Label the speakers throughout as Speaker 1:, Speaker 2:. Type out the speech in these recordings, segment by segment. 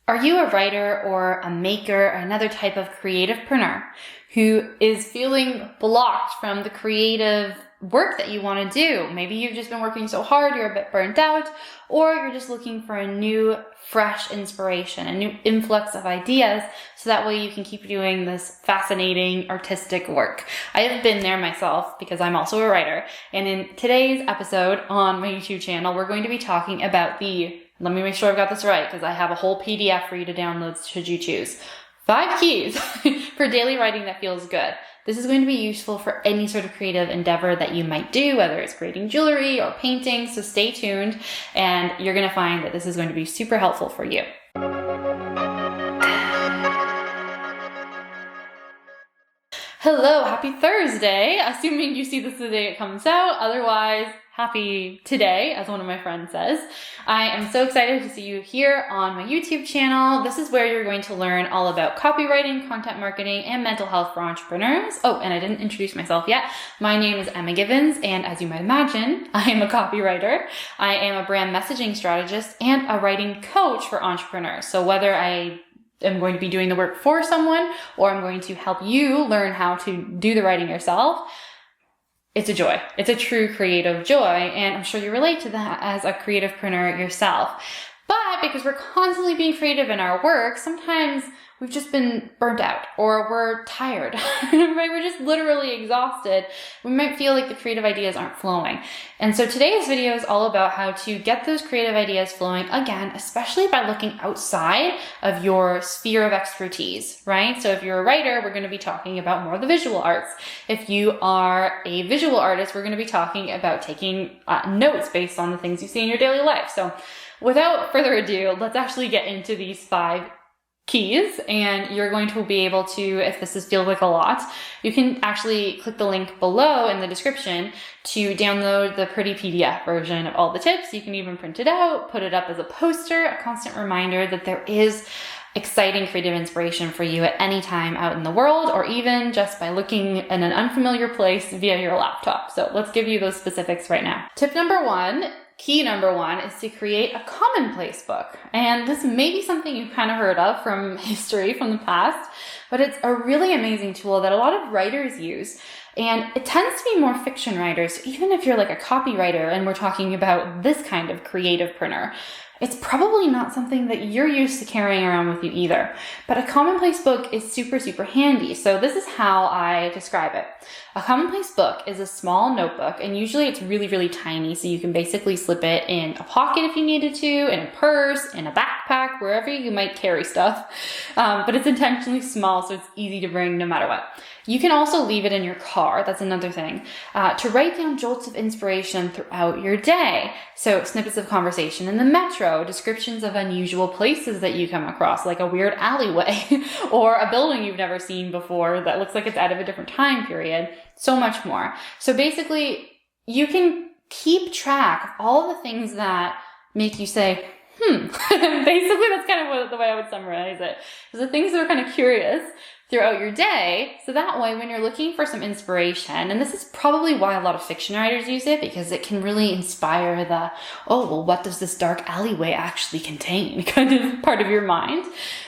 Speaker 1: Are you a writer or a maker or another type of creativepreneur who is feeling blocked from the creative work that you want to do? Maybe you've just been working so hard, you're a bit burnt out, or you're just looking for a new, fresh inspiration, a new influx of ideas, so that way you can keep doing this fascinating artistic work. I have been there myself because I'm also a writer. And in today's episode on my YouTube channel, we're going to be talking about let me make sure I've got this right because I have a whole PDF for you to download should you choose. 5 keys for daily writing that feels good. This is going to be useful for any sort of creative endeavor that you might do, whether it's creating jewelry or painting. So stay tuned and you're going to find that this is going to be super helpful for you. Hello, happy Thursday. Assuming you see this the day it comes out. Otherwise, happy today, as one of my friends says. I am so excited to see you here on my YouTube channel. This is where you're going to learn all about copywriting, content marketing, and mental health for entrepreneurs. Oh, and I didn't introduce myself yet. My name is Emma Givens, and as you might imagine, I am a copywriter. I am a brand messaging strategist and a writing coach for entrepreneurs. So whether I'm going to be doing the work for someone or I'm going to help you learn how to do the writing yourself, it's a joy. It's a true creative joy, and I'm sure you relate to that as a creativepreneur yourself. But because we're constantly being creative in our work, sometimes we've just been burnt out or we're tired, right? We're just literally exhausted. We might feel like the creative ideas aren't flowing. And so today's video is all about how to get those creative ideas flowing again, especially by looking outside of your sphere of expertise, right? So if you're a writer, we're going to be talking about more of the visual arts. If you are a visual artist, we're going to be talking about taking notes based on the things you see in your daily life. So without further ado, let's actually get into these 5 keys, and you're going to be able to, if this feels like a lot, you can actually click the link below in the description to download the pretty PDF version of all the tips. You can even print it out, put it up as a poster, a constant reminder that there is exciting creative inspiration for you at any time out in the world, or even just by looking in an unfamiliar place via your laptop. So let's give you those specifics right now. Key number one is to create a commonplace book. And this may be something you've kind of heard of from history, from the past, but it's a really amazing tool that a lot of writers use. And it tends to be more fiction writers. Even if you're like a copywriter and we're talking about this kind of creativepreneur, it's probably not something that you're used to carrying around with you either. But a commonplace book is super, super handy. So this is how I describe it. A commonplace book is a small notebook, and usually it's really, really tiny. So you can basically slip it in a pocket if you needed to, in a purse, in a backpack, wherever you might carry stuff. But it's intentionally small, so it's easy to bring no matter what. You can also leave it in your car. That's another thing. To write down jolts of inspiration throughout your day. So snippets of conversation in the metro, descriptions of unusual places that you come across, like a weird alleyway or a building you've never seen before that looks like it's out of a different time period. So much more. So basically, you can keep track of all the things that make you say, Basically, that's kind of the way I would summarize it. Is the things that are kind of curious throughout your day. So that way, when you're looking for some inspiration, and this is probably why a lot of fiction writers use it, because it can really inspire what does this dark alleyway actually contain kind of part of your mind.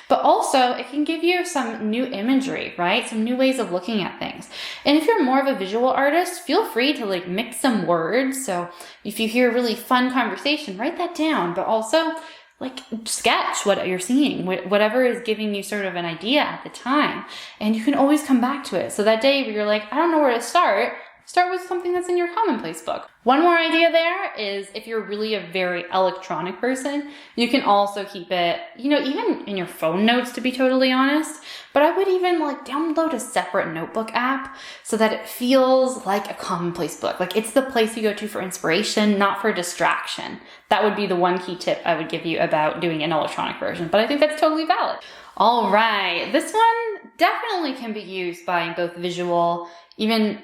Speaker 1: But also, it can give you some new imagery, right? Some new ways of looking at things. And if you're more of a visual artist, feel free to mix some words. So if you hear a really fun conversation, write that down, but also sketch what you're seeing, whatever is giving you sort of an idea at the time. And you can always come back to it. So that day where you're like, I don't know where to start with something that's in your commonplace book. One more idea there is if you're really a very electronic person, you can also keep it, even in your phone notes, to be totally honest. But I would even download a separate notebook app so that it feels like a commonplace book. It's the place you go to for inspiration, not for distraction. That would be the one key tip I would give you about doing an electronic version, but I think that's totally valid. All right, this one definitely can be used by both visual, even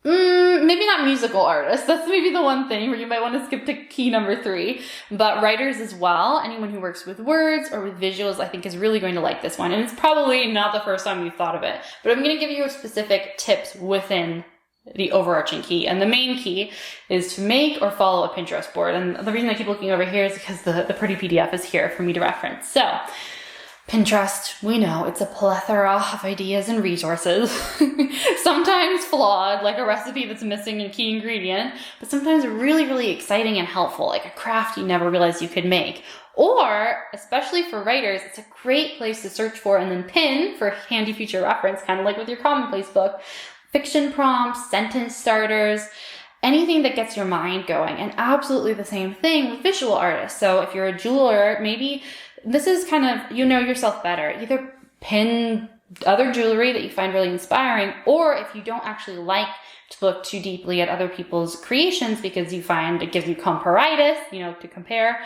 Speaker 1: maybe not musical artists. That's maybe the one thing where you might want to skip to key number 3, but writers as well. Anyone who works with words or with visuals, I think is really going to like this one. And it's probably not the first time you've thought of it, but I'm going to give you specific tips within the overarching key. And the main key is to make or follow a Pinterest board. And the reason I keep looking over here is because the pretty PDF is here for me to reference. So Pinterest, we know it's a plethora of ideas and resources, sometimes flawed, like a recipe that's missing a key ingredient, but sometimes really, really exciting and helpful, like a craft you never realized you could make. Or, especially for writers, it's a great place to search for and then pin for handy future reference, kind of like with your commonplace book, fiction prompts, sentence starters, anything that gets your mind going. And absolutely the same thing with visual artists. So if you're a jeweler, maybe this is kind of, you know yourself better. Either pin other jewelry that you find really inspiring, or if you don't actually like to look too deeply at other people's creations because you find it gives you comparitis, to compare,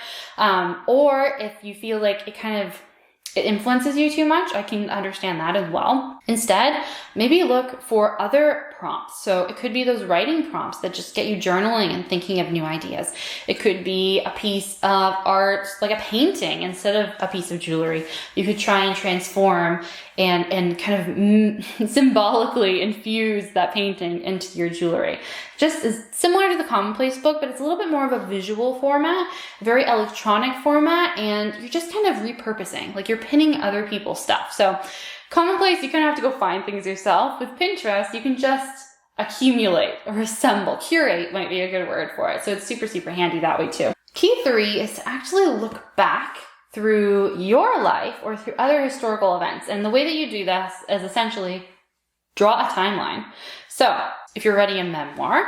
Speaker 1: or if you feel like it influences you too much, I can understand that as well. Instead, maybe look for other prompts. So it could be those writing prompts that just get you journaling and thinking of new ideas. It could be a piece of art, like a painting instead of a piece of jewelry. You could try and transform and kind of symbolically infuse that painting into your jewelry. Just as similar to the commonplace book, but it's a little bit more of a visual format, very electronic format, and you're just kind of repurposing, like you're pinning other people's stuff. So commonplace, you kind of have to go find things yourself. With Pinterest, you can just accumulate or assemble. Curate might be a good word for it. So it's super, super handy that way too. Key 3 is to actually look back through your life or through other historical events. And the way that you do this is essentially draw a timeline. So if you're writing a memoir,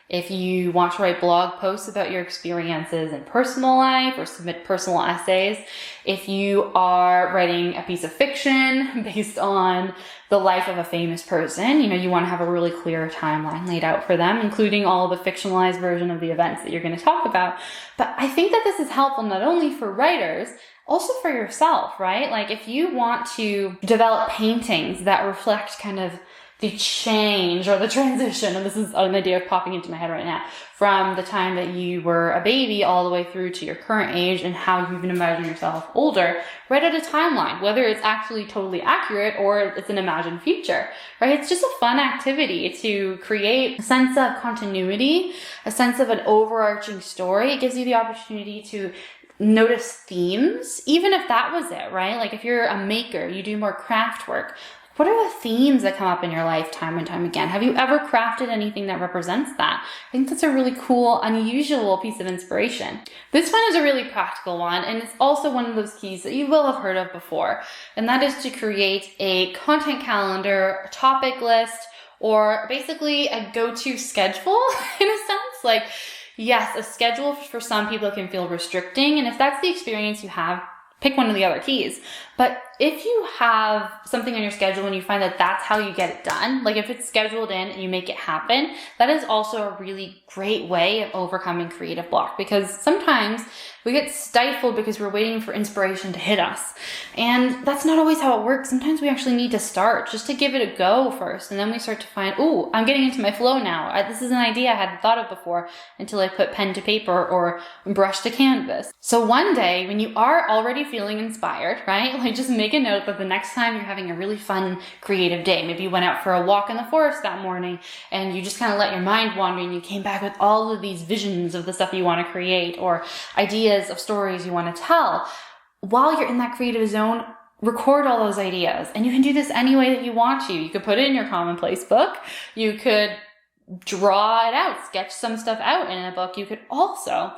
Speaker 1: if you want to write blog posts about your experiences in personal life or submit personal essays, if you are writing a piece of fiction based on the life of a famous person, you want to have a really clear timeline laid out for them, including all the fictionalized version of the events that you're going to talk about. But I think that this is helpful not only for writers, also for yourself, right? Like if you want to develop paintings that reflect kind of the change or the transition, and this is an idea popping into my head right now, from the time that you were a baby all the way through to your current age and how you can imagine yourself older, write out a timeline, whether it's actually totally accurate or it's an imagined future, right? It's just a fun activity to create a sense of continuity, a sense of an overarching story. It gives you the opportunity to notice themes, even if that was it, right? Like if you're a maker, you do more craft work. What are the themes that come up in your life time and time again? Have you ever crafted anything that represents that? I think that's a really cool, unusual piece of inspiration. This one is a really practical one, and it's also one of those keys that you will have heard of before, and that is to create a content calendar, a topic list, or basically a go-to schedule in a sense. Like, yes, a schedule for some people can feel restricting, and if that's the experience you have, pick one of the other keys. But if you have something on your schedule and you find that that's how you get it done, like if it's scheduled in and you make it happen, that is also a really great way of overcoming creative block, because sometimes we get stifled because we're waiting for inspiration to hit us. And that's not always how it works. Sometimes we actually need to start just to give it a go first. And then we start to find, ooh, I'm getting into my flow now. This is an idea I hadn't thought of before until I put pen to paper or brush to canvas. So one day when you are already feeling inspired, right? Like just make a note that the next time you're having a really fun creative day, maybe you went out for a walk in the forest that morning and you just kind of let your mind wander and you came back with all of these visions of the stuff you want to create or ideas of stories you want to tell. While you're in that creative zone, record all those ideas. And you can do this any way that you want to. You could put it in your commonplace book. You could draw it out, sketch some stuff out in a book. You could also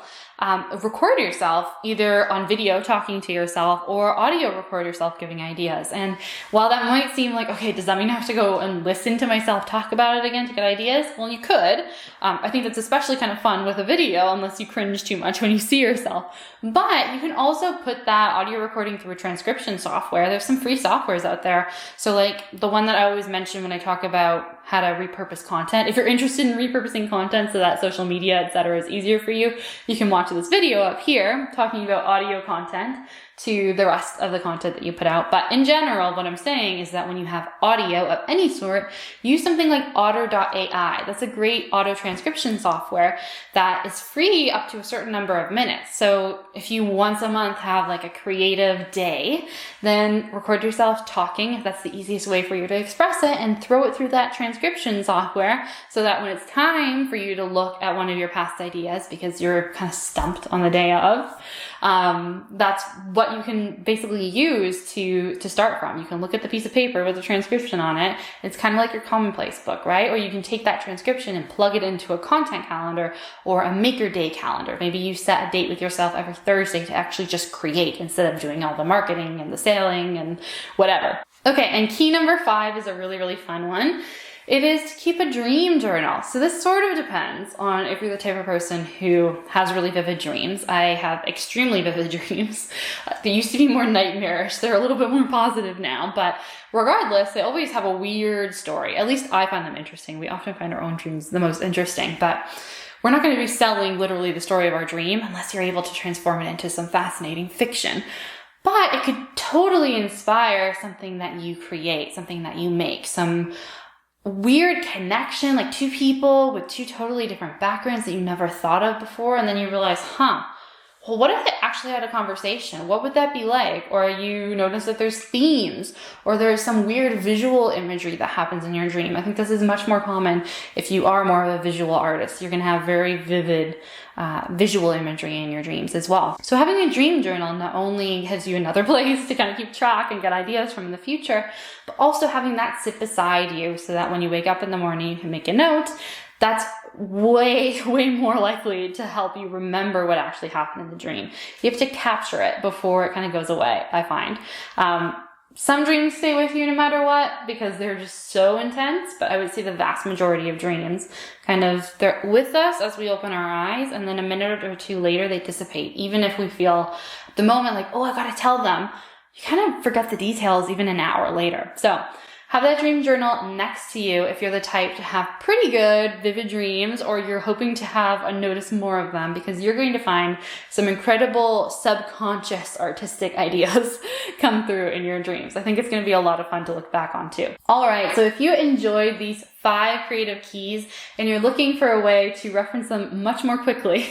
Speaker 1: record yourself either on video talking to yourself or audio record yourself giving ideas. And while that might seem like, okay, does that mean I have to go and listen to myself talk about it again to get ideas? Well, you could. I think that's especially kind of fun with a video, unless you cringe too much when you see yourself. But you can also put that audio recording through a transcription software. There's some free softwares out there. So like the one that I always mention when I talk about how to repurpose content. If you're interested in repurposing content so that social media, etc., is easier for you, you can watch this video up here talking about audio content to the rest of the content that you put out. But in general, what I'm saying is that when you have audio of any sort, use something like otter.ai. That's a great auto transcription software that is free up to a certain number of minutes. So if you once a month have like a creative day, then record yourself talking, if that's the easiest way for you to express it, and throw it through that transcription software so that when it's time for you to look at one of your past ideas because you're kind of stumped on the day of, That's what you can basically use to start from. You can look at the piece of paper with the transcription on it. It's kind of like your commonplace book, right? Or you can take that transcription and plug it into a content calendar or a maker day calendar. Maybe you set a date with yourself every Thursday to actually just create instead of doing all the marketing and the selling and whatever. Okay, and key number 5 is a really, really fun one. It is to keep a dream journal. So this sort of depends on if you're the type of person who has really vivid dreams. I have extremely vivid dreams. They used to be more nightmarish. They're a little bit more positive now, but regardless, they always have a weird story. At least I find them interesting. We often find our own dreams the most interesting, but we're not going to be selling literally the story of our dream unless you're able to transform it into some fascinating fiction. But it could totally inspire something that you create, something that you make, some weird connection, like two people with two totally different backgrounds that you never thought of before. And then you realize, well, what if they actually had a conversation? What would that be like? Or you notice that there's themes or there's some weird visual imagery that happens in your dream. I think this is much more common if you are more of a visual artist. You're going to have very vivid visual imagery in your dreams as well. So having a dream journal not only gives you another place to kind of keep track and get ideas from the future, but also having that sit beside you so that when you wake up in the morning, you can make a note. That's way, way more likely to help you remember what actually happened in the dream. You have to capture it before it kind of goes away, I find. Some dreams stay with you no matter what because they're just so intense, but I would say the vast majority of dreams they're with us as we open our eyes, and then a minute or two later they dissipate. Even if we feel at the moment like, oh, I gotta tell them, you kind of forget the details even an hour later. So have that dream journal next to you if you're the type to have pretty good, vivid dreams, or you're hoping to notice more of them, because you're going to find some incredible subconscious artistic ideas come through in your dreams. I think it's going to be a lot of fun to look back on too. All right, so if you enjoyed these 5 creative keys and you're looking for a way to reference them much more quickly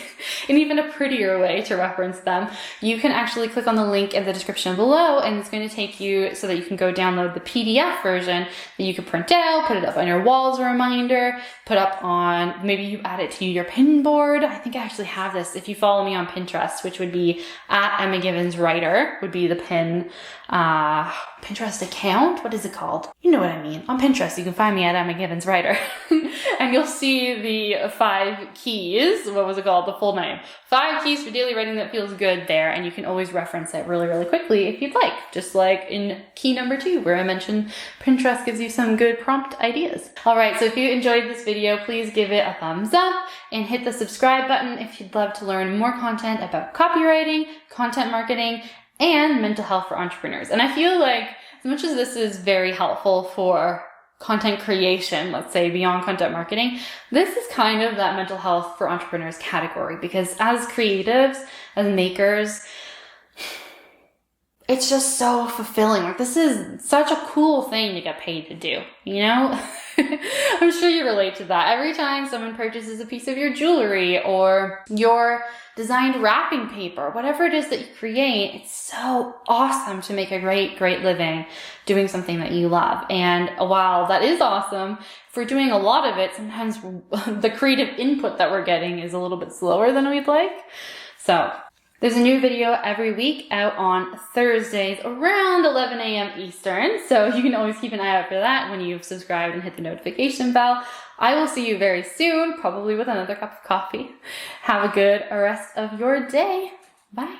Speaker 1: and even a prettier way to reference them, you can actually click on the link in the description below, and it's going to take you so that you can go download the PDF version that you can print out, put it up on your wall as a reminder, put up on, maybe you add it to your pin board. I think I actually have this if you follow me on Pinterest, which would be at Emma Givens Writer would be the Pinterest account. What is it called? You know what I mean. On Pinterest, you can find me at Emma Givens Writer and you'll see the 5 keys. What was it called? The full name. 5 keys for daily writing that feels good there. And you can always reference it really, really quickly if you'd like. Just like in key number 2, where I mentioned Pinterest gives you some good prompt ideas. All right. So if you enjoyed this video, please give it a thumbs up and hit the subscribe button if you'd love to learn more content about copywriting, content marketing, and mental health for entrepreneurs. And I feel like as much as this is very helpful for content creation, let's say beyond content marketing, this is kind of that mental health for entrepreneurs category, because as creatives, as makers, it's just so fulfilling. Like, this is such a cool thing to get paid to do, you know? I'm sure you relate to that. Every time someone purchases a piece of your jewelry or your designed wrapping paper, whatever it is that you create, it's so awesome to make a great, great living doing something that you love. And while that is awesome, if we're doing a lot of it, sometimes the creative input that we're getting is a little bit slower than we'd like. So there's a new video every week out on Thursdays around 11 a.m. Eastern. So you can always keep an eye out for that when you've subscribed and hit the notification bell. I will see you very soon, probably with another cup of coffee. Have a good rest of your day. Bye.